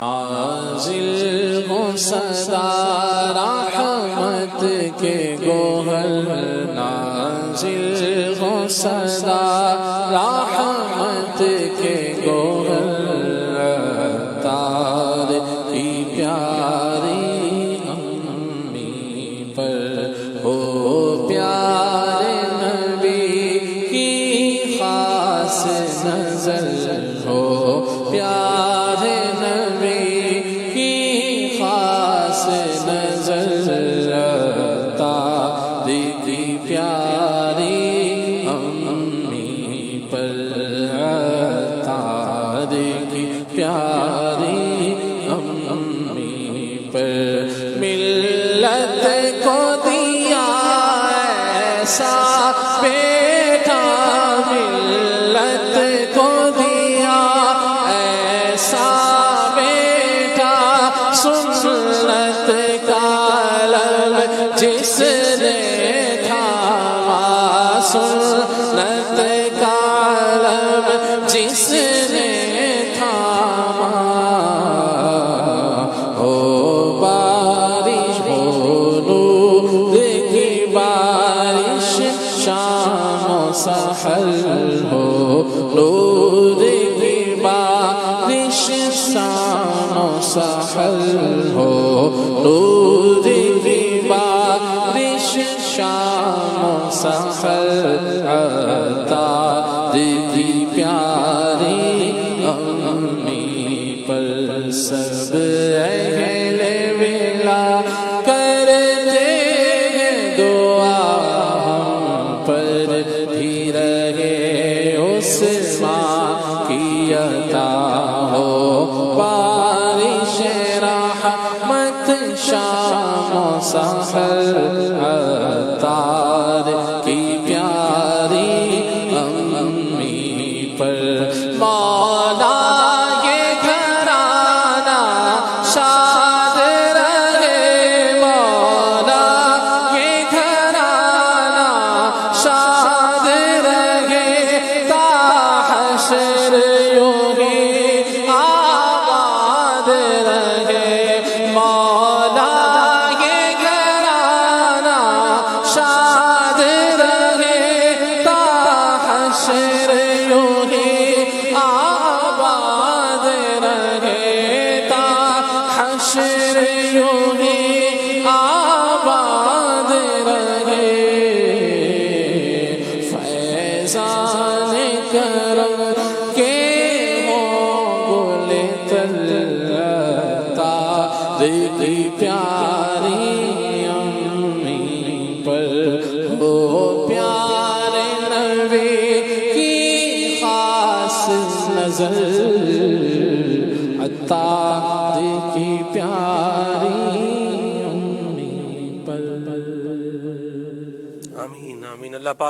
نازل ہو صدا رحمت کے گوہر، نازل ہو صدا رحمت کے گوہر، تار کی پیاری امی پر ہو پیارے نبی کی خاص نظر، ہو پیارے نبی کی خاص نظر، تاری کی پیاری امی پر، تاری کی پیاری امی پر، ملت کو دیا ایسا بیٹا، ملت کو دیا ایسا بیٹا، سنت کا علم جس نے تھاما، سنت کا علم جس نے تھاما، ہو بارش ہو نور کی بارش، شام و سحر ہو نور کی بارش، شام و سحر ہو نور کی بارش، شام و سحر، تاری کی پیاری امی پر، سب اہل ولا کرتے ہیں دعا، ہم پر بھی رہے اس ماں کی عطا، ہو بارش رحمت شام و سحر، تار کی پیاری امی پر، مولا یہ گھرانہ شاد رہے، مولا یہ گھرانہ شاد رہے، تا حشر یوں ہی آباد رہے، مولا یہ گھرانہ شاد رہے، تا حشر یوں ہی آباد رہے، تا حشر یوں ہی آباد رہے، فیضان کرم کے ہوں گل تر، تاری کی پیاری امی پر ہو پیارے نبی کی خاص نظر، تاری کی پیاری امی پر۔ آمین آمین۔ اللہ پاک